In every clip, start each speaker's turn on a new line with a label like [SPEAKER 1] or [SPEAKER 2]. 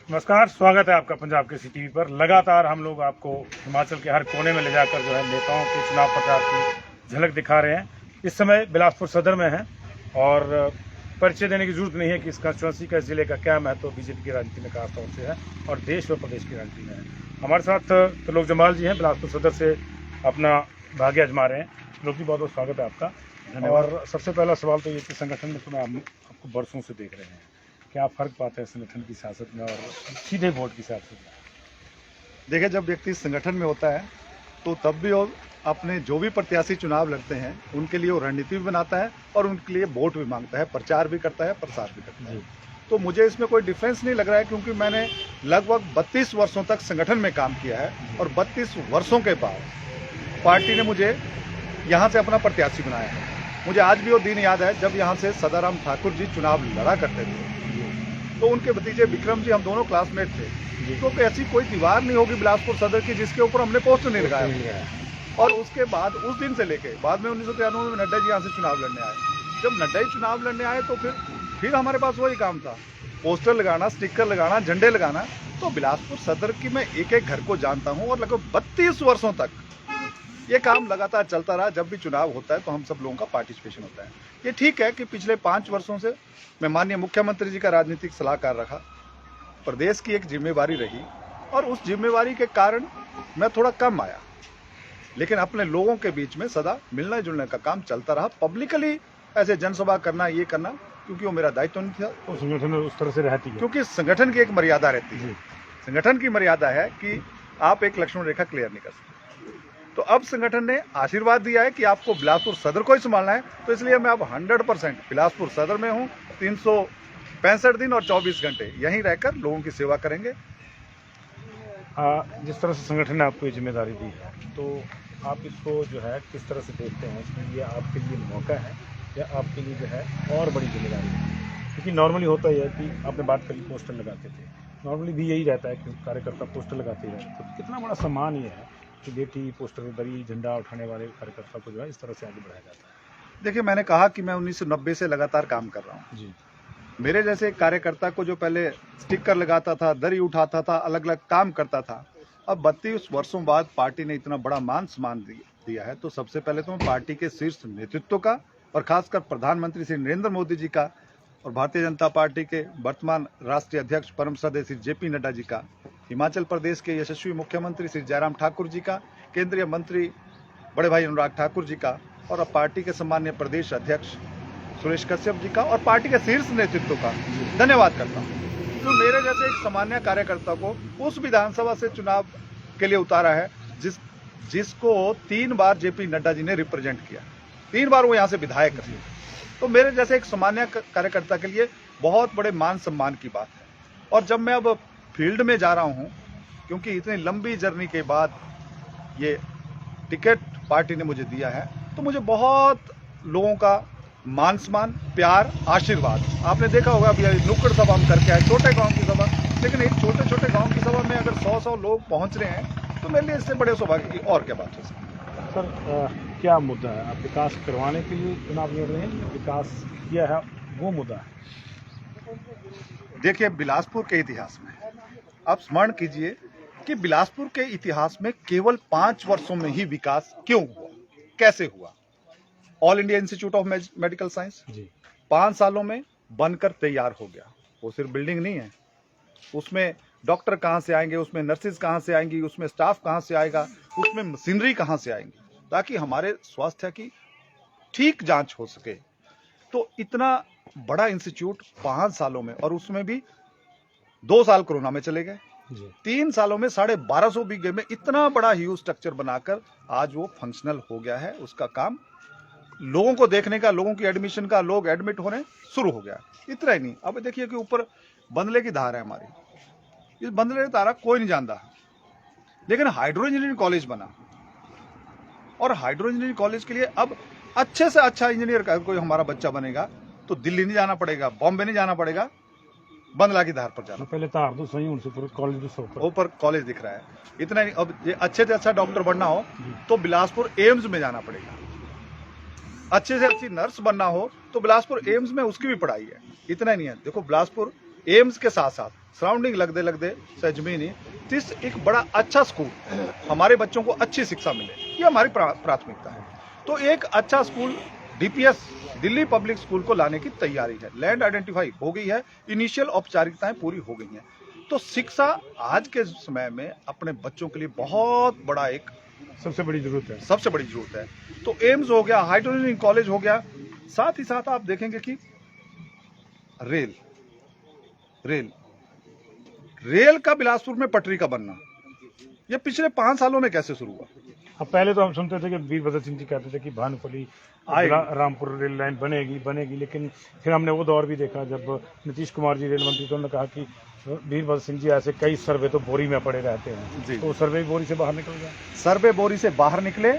[SPEAKER 1] नमस्कार, स्वागत है आपका पंजाब केसरी टीवी पर। लगातार हम लोग आपको हिमाचल के हर कोने में ले जाकर जो है नेताओं के चुनाव प्रचार की झलक दिखा रहे हैं। इस समय बिलासपुर सदर में हैं और परिचय देने की जरूरत नहीं है कि इस कंस्टिट्यूंसी का जिले का क्या महत्व बीजेपी की राजनीति में खास तौर से है और देश व प्रदेश की राजनीति में है। हमारे साथ त्रिलोक जम्वाल जी हैं, बिलासपुर सदर से अपना भाग्य आजमा रहे हैं। त्रिलोक जी, बहुत बहुत स्वागत है आपका। और सबसे पहला सवाल तो ये कि संगठन में तो आपको बरसों से देख रहे हैं, क्या फर्क पाते हैं संगठन की सियासत में और सीधे वोट की सियासत में?
[SPEAKER 2] देखिए, जब व्यक्ति संगठन में होता है तो तब भी वो अपने जो भी प्रत्याशी चुनाव लड़ते हैं उनके लिए वो रणनीति भी बनाता है और उनके लिए वोट भी मांगता है, प्रचार भी करता है, प्रसार भी करता है। तो मुझे इसमें कोई डिफरेंस नहीं लग रहा है, क्योंकि मैंने लगभग 32 वर्षों तक संगठन में काम किया है और 32 वर्षों के बाद पार्टी ने मुझे यहाँ से अपना प्रत्याशी बनाया है। मुझे आज भी वो दिन याद है जब यहाँ से सदाराम ठाकुर जी चुनाव लड़ा करते थे, तो उनके भतीजे विक्रम जी, हम दोनों क्लासमेट थे। तो ऐसी कोई दीवार नहीं होगी बिलासपुर सदर की जिसके ऊपर हमने पोस्टर नहीं लगाया। और उसके बाद उस दिन से लेके बाद में 1993 में नड्डा जी यहाँ से चुनाव लड़ने आए। जब नड्डा जी चुनाव लड़ने आए तो फिर हमारे पास वही काम था, पोस्टर लगाना, स्टिकर लगाना, झंडे लगाना। तो बिलासपुर सदर की मैं एक एक घर को जानता हूँ और लगभग 32 वर्षों तक ये काम लगातार चलता रहा। जब भी चुनाव होता है तो हम सब लोगों का पार्टिसिपेशन होता है। ये ठीक है कि पिछले 5 वर्षों से मैं माननीय मुख्यमंत्री जी का राजनीतिक सलाहकार रखा, प्रदेश की एक जिम्मेवारी रही और उस जिम्मेवारी के कारण मैं थोड़ा कम आया, लेकिन अपने लोगों के बीच में सदा मिलने जुलने का काम चलता रहा। पब्लिकली ऐसे जनसभा करना, ये करना, क्योंकि वो मेरा दायित्व नहीं था।
[SPEAKER 1] तो संगठन में उस तरह से रहती है,
[SPEAKER 2] क्योंकि संगठन की एक मर्यादा रहती है। संगठन की मर्यादा है कि आप एक लक्ष्मण रेखा क्लियर नहीं कर सकते। तो अब संगठन ने आशीर्वाद दिया है कि आपको बिलासपुर सदर को ही संभालना है, तो इसलिए मैं अब 100% बिलासपुर सदर में हूँ। 365 दिन और 24 घंटे यहीं रहकर लोगों की सेवा करेंगे।
[SPEAKER 1] जिस तरह से संगठन ने आपको ये जिम्मेदारी दी है, तो आप इसको जो है किस तरह से देखते हैं कि ये आपके लिए मौका है या आपके लिए जो है और बड़ी जिम्मेदारी है? क्योंकि नॉर्मली होता ही है कि आपने बात करी पोस्टर लगाते थे, नॉर्मली भी यही रहता है कि कार्यकर्ता पोस्टर लगाते ही रहते हैं। तो कितना बड़ा सम्मान ये है कि बेटी पोस्टर में बड़ी झंडा उठाने वाले कार्यकर्ता को जो है इस तरह से आगे बढ़ाया जाता है?
[SPEAKER 2] देखिए, मैंने कहा कि मैं 1990 से लगातार काम कर रहा हूँ जी। मेरे जैसे कार्यकर्ता को जो पहले स्टिकर लगाता था, दरी उठाता था, अलग अलग काम करता था, अब 32 वर्षों बाद पार्टी ने इतना बड़ा मान सम्मान दिया है। तो सबसे पहले तो मैं पार्टी के शीर्ष नेतृत्व का और खासकर प्रधानमंत्री श्री नरेंद्र मोदी जी का और भारतीय जनता पार्टी के वर्तमान राष्ट्रीय अध्यक्ष परम श्रद्धेय श्री JP नड्डा जी का, हिमाचल प्रदेश के यशस्वी मुख्यमंत्री श्री जयराम ठाकुर जी का, केंद्रीय मंत्री बड़े भाई अनुराग ठाकुर जी का और अब पार्टी के सम्मान्य प्रदेश अध्यक्ष सुरेश कश्यप जी का और पार्टी के शीर्ष नेतृत्व का धन्यवाद करता हूँ। तो मेरे जैसे एक सामान्य कार्यकर्ता को उस विधानसभा से चुनाव के लिए उतारा है जिसको 3 बार JP नड्डा जी ने रिप्रेजेंट किया, 3 बार वो यहाँ से विधायक रहे। तो मेरे जैसे एक सामान्य कार्यकर्ता के लिए बहुत बड़े मान सम्मान की बात है। और जब मैं अब फील्ड में जा रहा हूँ, क्योंकि इतनी लंबी जर्नी के बाद ये टिकट पार्टी ने मुझे दिया है, तो मुझे बहुत लोगों का मान सम्मान, प्यार, आशीर्वाद। आपने देखा होगा अभी नुक्कड़ सभा हम करके आए, छोटे गांव की सभा, लेकिन एक छोटे छोटे गांव की सभा में अगर 100 लोग पहुंच रहे हैं तो मेरे लिए इससे बड़े सौभाग्य की और क्या बात हो सकती है।
[SPEAKER 1] सर, क्या मुद्दा है? आप विकास करवाने के लिए चुनाव लड़ रहे हैं, विकास किया है वो मुद्दा है?
[SPEAKER 2] देखिए, बिलासपुर के इतिहास में आप स्मरण कीजिए कि बिलासपुर के इतिहास में केवल 5 वर्षों में ही विकास क्यों हुआ, कैसे हुआ? All India institute of medical science 5 सालों में बनकर तैयार हो गया। वो सिर्फ बिल्डिंग नहीं है, उसमें डॉक्टर कहाँ से आएंगे, उसमें नर्सेज कहाँ से आएंगी, उसमें स्टाफ कहाँ से आएगा, उसमें मशीनरी कहाँ से आएंगी, ताकि हमारे स्वास्थ्य की ठीक जांच हो सके। तो इतना बड़ा इंस्टीट्यूट 5 सालों में, और उसमें भी 2 साल कोरोना में चले गए, 3 सालों में 1250 बीघे में इतना बड़ा ह्यूज स्ट्रक्चर बनाकर आज वो फंक्शनल हो गया है। उसका काम लोगों को देखने का, लोगों की एडमिशन का, लोग एडमिट होने शुरू हो गया। इतना ही नहीं, अब देखिए कि ऊपर बंदले की धार है हमारी, इस बंदले की धारा कोई नहीं जानता, लेकिन हाइड्रो इंजीनियरिंग कॉलेज बना और हाइड्रो इंजीनियरिंग कॉलेज के लिए अब अच्छे से अच्छा इंजीनियर का कोई हमारा बच्चा बनेगा तो दिल्ली नहीं जाना पड़ेगा, बॉम्बे नहीं जाना पड़ेगा, बंदला की धार पर जाना।
[SPEAKER 1] पहले तार तो सही, उनसे
[SPEAKER 2] ऊपर कॉलेज दिख रहा है। इतना नहीं, अब ये अच्छे से अच्छा डॉक्टर बनना हो तो बिलासपुर एम्स में जाना पड़ेगा, अच्छे से अच्छी नर्स बनना हो तो बिलासपुर एम्स में उसकी भी पढ़ाई है। इतना ही नहीं है, देखो बिलासपुर एम्स के साथ साथ सराउंडिंग लगते लगते सजमीनी तिस एक बड़ा अच्छा स्कूल हमारे बच्चों को अच्छी शिक्षा मिले, ये हमारी प्राथमिकता है। तो एक अच्छा school DPS Delhi public school को लाने की तैयारी है। लैंड आइडेंटिफाई हो गई है, इनिशियल औपचारिकताएं पूरी हो गई हैं। तो शिक्षा आज के समय में अपने बच्चों के लिए बहुत बड़ा एक
[SPEAKER 1] सबसे बड़ी जरूरत है,
[SPEAKER 2] सबसे बड़ी जरूरत है। तो एम्स हो गया, हाइड्रोजन कॉलेज हो गया, साथ ही साथ आप देखेंगे कि रेल का बिलासपुर में पटरी का बनना, ये पिछले 5 सालों में कैसे शुरू हुआ?
[SPEAKER 1] अब पहले तो हम सुनते थे कि वीरभद्र सिंह जी कहते थे कि भानुपल्ली रामपुर रेल लाइन बनेगी, लेकिन फिर हमने वो दौर भी देखा जब नीतीश कुमार जी रेल मंत्री, तो उन्होंने कहा कि वीरभद्र सिंह जी ऐसे कई सर्वे तो बोरी में पड़े रहते हैं, तो सर्वे बोरी से बाहर निकल गया।
[SPEAKER 2] सर्वे बोरी से बाहर निकले,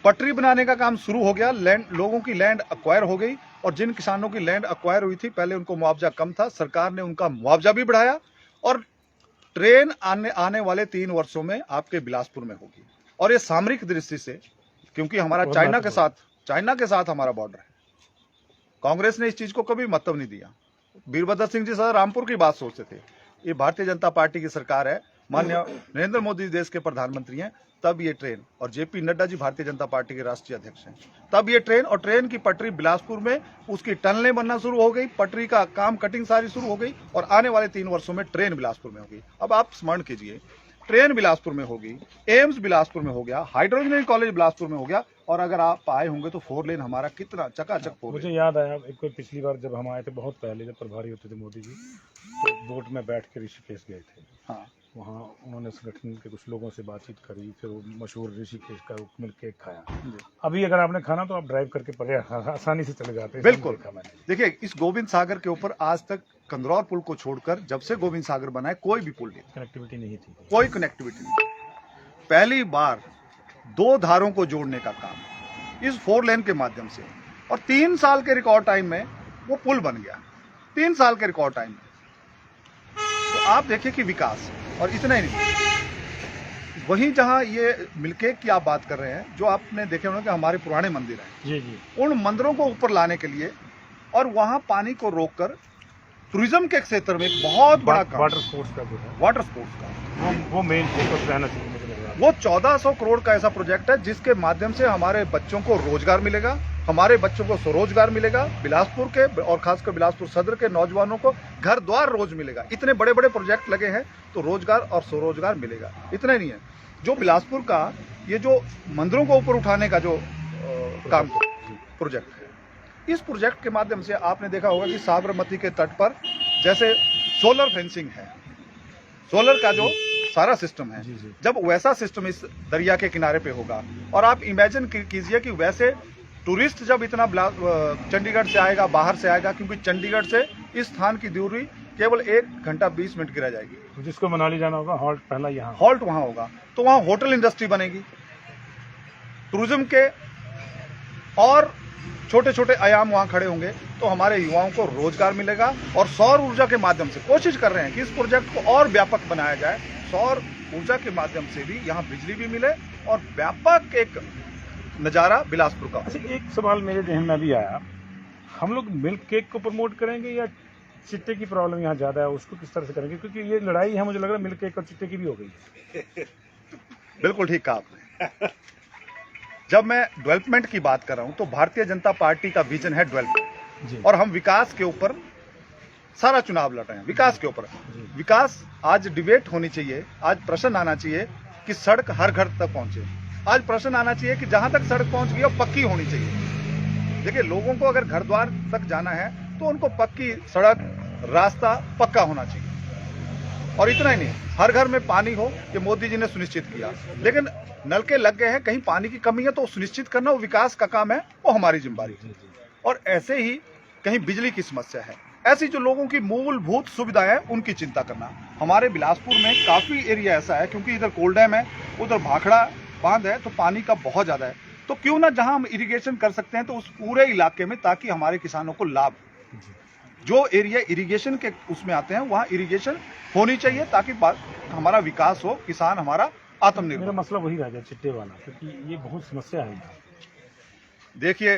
[SPEAKER 2] पटरी बनाने का काम शुरू हो गया, लैंड, लोगों की लैंड अक्वायर हो गई, और जिन किसानों की लैंड अक्वायर हुई थी पहले उनको मुआवजा कम था, सरकार ने उनका मुआवजा भी बढ़ाया, और ट्रेन आने वाले 3 वर्षों में आपके बिलासपुर में होगी। और ये सामरिक दृष्टि से, क्योंकि हमारा चाइना के साथ हमारा बॉर्डर है, कांग्रेस ने इस चीज को कभी महत्व नहीं दिया। वीरभद्र सिंह जी सर रामपुर की बात सोचते थे। ये भारतीय जनता पार्टी की सरकार है, माननीय नरेंद्र मोदी देश के प्रधानमंत्री हैं, तब ये ट्रेन, और जेपी नड्डा जी भारतीय जनता पार्टी के राष्ट्रीय अध्यक्ष हैं, तब ये ट्रेन, और ट्रेन की पटरी बिलासपुर में, उसकी टनलें बनना शुरू हो गई, पटरी का काम कटिंग सारी शुरू हो गई, और आने वाले 3 वर्षों में ट्रेन बिलासपुर में होगी। अब आप स्मरण कीजिए, ट्रेन बिलासपुर में होगी, एम्स बिलासपुर में हो गया, हाइड्रोजन कॉलेज बिलासपुर में हो गया, और अगर आप आए होंगे तो 4 लेन हमारा कितना चकाचक हो गया।
[SPEAKER 1] मुझे याद आया एक पिछली बार जब हम आए थे, बहुत पहले, जब प्रभारी होते थे मोदी जी, तो बोट में बैठ के ऋषिकेश गए थे।
[SPEAKER 2] हाँ,
[SPEAKER 1] वहाँ उन्होंने संगठन के कुछ लोगों से बातचीत करी, फिर वो मशहूर ऋषिकेश का मिल्क केक खाया। अभी अगर आपने खाना तो आप ड्राइव करके पड़े आसानी से चले जाते हैं।
[SPEAKER 2] बिल्कुल। देखिए, इस गोविंद सागर के ऊपर आज तक कंदरौर पुल को छोड़कर जब से गोविंद सागर बना है कोई भी पुल नहीं,
[SPEAKER 1] कनेक्टिविटी नहीं थी,
[SPEAKER 2] कोई कनेक्टिविटी नहीं। पहली बार 2 धारों को जोड़ने का काम इस 4 लेन के माध्यम से, और 3 साल के रिकॉर्ड टाइम में वो पुल बन गया, 3 साल के रिकॉर्ड टाइम में। तो आप देखिए कि विकास, और इतना ही नहीं, वहीं जहां ये मिल्केक की आप बात कर रहे हैं, जो आपने देखे होंगे कि हमारे पुराने मंदिर हैं,
[SPEAKER 1] जी,
[SPEAKER 2] उन मंदिरों को ऊपर लाने के लिए, और वहां पानी को रोककर टूरिज्म के क्षेत्र में एक बहुत बड़ा काम,
[SPEAKER 1] वाटर स्पोर्ट्स का जो है,
[SPEAKER 2] वाटर स्पोर्ट्स का,
[SPEAKER 1] वो मेन फोकस रहना चाहिए मुझे लग रहा है।
[SPEAKER 2] वो 1400 करोड़ का ऐसा प्रोजेक्ट है जिसके माध्यम से हमारे बच्चों को रोजगार मिलेगा, हमारे बच्चों को स्वरोजगार मिलेगा, बिलासपुर के और खासकर बिलासपुर सदर के नौजवानों को घर द्वार रोज मिलेगा। इतने बड़े बड़े प्रोजेक्ट लगे हैं, तो रोजगार और स्वरोजगार मिलेगा। इतना ही नहीं है, जो बिलासपुर का ये जो मंदिरों को ऊपर उठाने का जो काम प्रोजेक्ट है, इस प्रोजेक्ट के माध्यम से आपने देखा होगा कि साबरमती के तट पर जैसे सोलर फेंसिंग है, सोलर का जो सारा सिस्टम है, जब वैसा सिस्टम इस दरिया के किनारे पे होगा, और आप इमेजिन कीजिए कि वैसे टूरिस्ट जब इतना चंडीगढ़ से आएगा, बाहर से आएगा, क्योंकि चंडीगढ़ से इस स्थान की दूरी केवल 1 घंटा 20 मिनट की रह जाएगी।
[SPEAKER 1] जिसको मनाली जाना होगा, हॉल्ट पहला यहाँ,
[SPEAKER 2] हॉल्ट वहां होगा, तो वहां होटल इंडस्ट्री बनेगी, टूरिज्म के और छोटे छोटे आयाम वहां खड़े होंगे, तो हमारे युवाओं को रोजगार मिलेगा। और सौर ऊर्जा के माध्यम से कोशिश कर रहे हैं कि इस प्रोजेक्ट को और व्यापक बनाया जाए, सौर ऊर्जा के माध्यम से भी यहाँ बिजली भी मिले, और व्यापक एक नजारा बिलासपुर का।
[SPEAKER 1] अच्छा, एक सवाल मेरे जहन में भी आया, हम लोग मिल्क केक को प्रमोट करेंगे या चिट्टे की प्रॉब्लम यहाँ ज्यादा है, उसको किस तरह से करेंगे? क्योंकि ये लड़ाई है, मुझे लग रहा है मिल्क केक और चिट्टे की भी हो गई है।
[SPEAKER 2] बिल्कुल ठीक कहा आपने। जब मैं डेवलपमेंट की बात कर रहा हूं, तो भारतीय जनता पार्टी का विजन है डेवलपमेंट, और हम विकास के ऊपर सारा चुनाव लड़ रहे हैं, विकास के ऊपर। विकास आज डिबेट होनी चाहिए, आज प्रश्न आना चाहिए कि सड़क हर घर तक पहुंचे, आज प्रश्न आना चाहिए कि जहां तक सड़क पहुंच गई वो पक्की होनी चाहिए। देखिए, लोगों को अगर घर द्वार तक जाना है तो उनको पक्की सड़क, रास्ता पक्का होना चाहिए। और इतना ही नहीं, हर घर में पानी हो, ये मोदी जी ने सुनिश्चित किया, लेकिन नलके लग गए हैं, कहीं पानी की कमी है तो सुनिश्चित करना वो विकास का काम है, वो हमारी जिम्मेदारी है। और ऐसे ही कहीं बिजली की समस्या है, ऐसी जो लोगों की मूलभूत सुविधाएं हैं उनकी चिंता करना। हमारे बिलासपुर में काफी एरिया ऐसा है, क्योंकि इधर कोल डैम है, उधर भाखड़ा बांध है, तो पानी का बहुत ज्यादा है, तो क्यों ना जहां हम इरिगेशन कर सकते हैं तो उस पूरे इलाके में, ताकि हमारे किसानों को लाभ, जो एरिया इरिगेशन के उसमें आते हैं वहां इरिगेशन होनी चाहिए, ताकि हमारा विकास हो, किसान हमारा आत्मनिर्भर।
[SPEAKER 1] मेरा मसला वही रह गया चिट्टे वाला, क्योंकि ये बहुत समस्या है।
[SPEAKER 2] देखिए,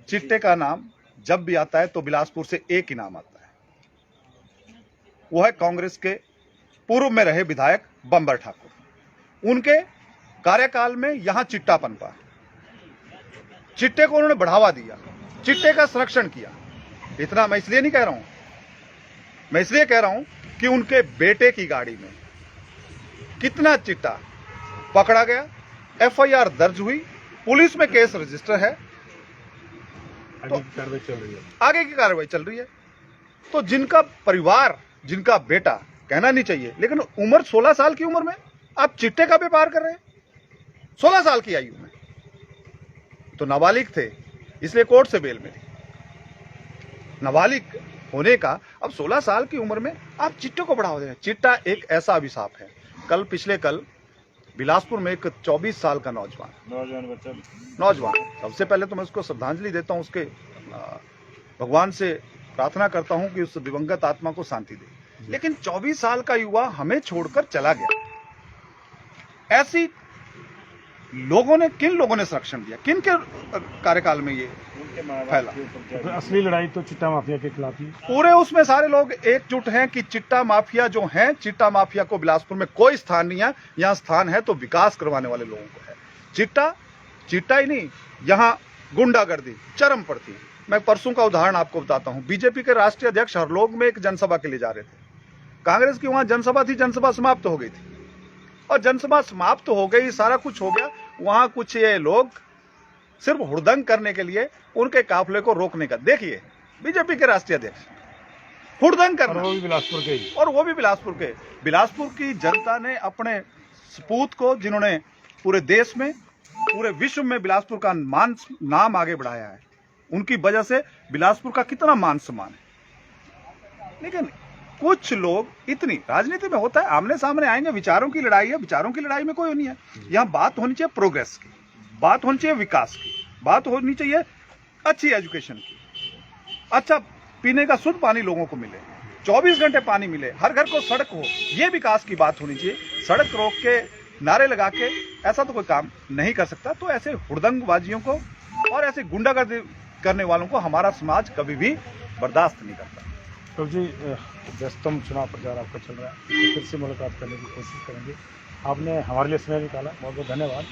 [SPEAKER 2] चिट्टे का नाम जब भी आता है तो बिलासपुर से एक ही नाम आता है, वो है कांग्रेस के पूर्व में रहे विधायक बंबर ठाकुर। उनके कार्यकाल में यहां चिट्टा पनपा, चिट्टे को उन्होंने बढ़ावा दिया, चिट्टे का संरक्षण किया। इतना मैं इसलिए नहीं कह रहा हूं, मैं इसलिए कह रहा हूं कि उनके बेटे की गाड़ी में कितना चिट्टा पकड़ा गया, एफआईआर दर्ज हुई, पुलिस में केस रजिस्टर है,
[SPEAKER 1] आगे की कार्रवाई चल रही है।
[SPEAKER 2] आगे की कार्रवाई चल रही है। तो जिनका परिवार, जिनका बेटा, कहना नहीं चाहिए, लेकिन उम्र 16 साल की उम्र में आप चिट्टे का व्यापार कर रहे हैं, 16 साल की आयु में। तो नाबालिग थे, इसलिए कोर्ट से बेल मिली। नाबालिग होने का अब 16 साल की उम्र में आप चिट्टे को बढ़ावा दे रहे हैं। चिट्टा एक ऐसा अभिशाप है। पिछले कल बिलासपुर में एक 24 साल का नौजवान, सबसे पहले तो मैं उसको श्रद्धांजलि देता हूं, उसके भगवान से प्रार्थना करता हूं कि उस दिवंगत आत्मा को शांति दे। लेकिन 24 साल का युवा हमें छोड़कर चला गया। ऐसी लोगों ने, किन लोगों ने संरक्षण दिया, किन के कार्यकाल में ये फैला?
[SPEAKER 1] तो असली लड़ाई तो चिट्टा माफिया के खिलाफ ही।
[SPEAKER 2] पूरे उसमें सारे लोग एकजुट हैं कि चिट्टा माफिया जो हैं, चिट्टा माफिया को बिलासपुर में कोई स्थान नहीं है। यहाँ स्थान है तो विकास करवाने वाले लोगों को है। चिट्टा ही नहीं, यहाँ गुंडागर्दी चरम पर थी। मैं परसों का उदाहरण आपको बताता हूँ। बीजेपी के राष्ट्रीय अध्यक्ष हरलोग में एक जनसभा के लिए जा रहे थे। कांग्रेस की वहां जनसभा थी, जनसभा समाप्त हो गई थी, और जनसभा समाप्त हो गई, सारा कुछ हो गया। वहां कुछ ये लोग सिर्फ हुड़दंग करने के लिए उनके काफिले को रोकने का, देखिए बीजेपी के राष्ट्रीय अध्यक्ष हुड़दंग करना,
[SPEAKER 1] और वो भी बिलासपुर के ही,
[SPEAKER 2] और वो भी बिलासपुर के। बिलासपुर की जनता ने अपने सपूत को, जिन्होंने पूरे देश में, पूरे विश्व में बिलासपुर का नाम आगे बढ़ाया है, उनकी वजह से बिलासपुर का कितना मान सम्मान है। लेकिन कुछ लोग, इतनी राजनीति में होता है, आमने सामने आएंगे, विचारों की लड़ाई है, विचारों की लड़ाई में कोई नहीं है। यहाँ बात होनी चाहिए प्रोग्रेस की, बात होनी चाहिए विकास की, बात होनी चाहिए अच्छी एजुकेशन की, अच्छा पीने का शुद्ध पानी लोगों को मिले, 24 घंटे पानी मिले, हर घर को सड़क हो, ये विकास की बात होनी चाहिए। सड़क रोक के, नारे लगा के ऐसा तो कोई काम नहीं कर सकता। तो ऐसे हुड़दंगबाजियों को और ऐसे गुंडागर्दी करने वालों को हमारा समाज कभी भी बर्दाश्त नहीं करता।
[SPEAKER 1] तो जी, व्यस्तम चुनाव प्रचार आपका चल रहा है, तो फिर से मुलाकात करने की कोशिश करेंगे। आपने हमारे लिए समय निकाला, बहुत बहुत धन्यवाद।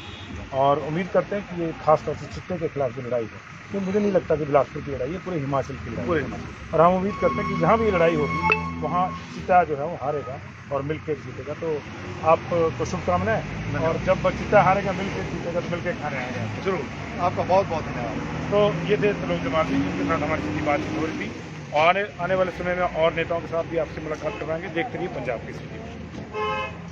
[SPEAKER 1] और उम्मीद करते हैं कि ये खास तौर से चिट्टे के खिलाफ जो लड़ाई है, तो मुझे नहीं लगता कि बिलासपुर की लड़ाई है, पूरे हिमाचल की लड़ाई है। और हम उम्मीद करते हैं कि जहाँ भी लड़ाई होगी वहाँ चिट्टा जो है वो हारेगा और मिलकर जीतेगा। तो आपको शुभकामनाएं, और जब चिट्टा हारेगा, मिलकर जीतेगा, तो मिलकर खाने आएगा।
[SPEAKER 2] जरूर, आपका बहुत बहुत धन्यवाद।
[SPEAKER 1] तो ये थे लोग जमात, जिनके साथ हमारी सीधी बातचीत हो रही थी, और आने वाले समय में और नेताओं के साथ भी आपसे मुलाकात करवाएंगे। देखते रहिए पंजाब की स्थिति।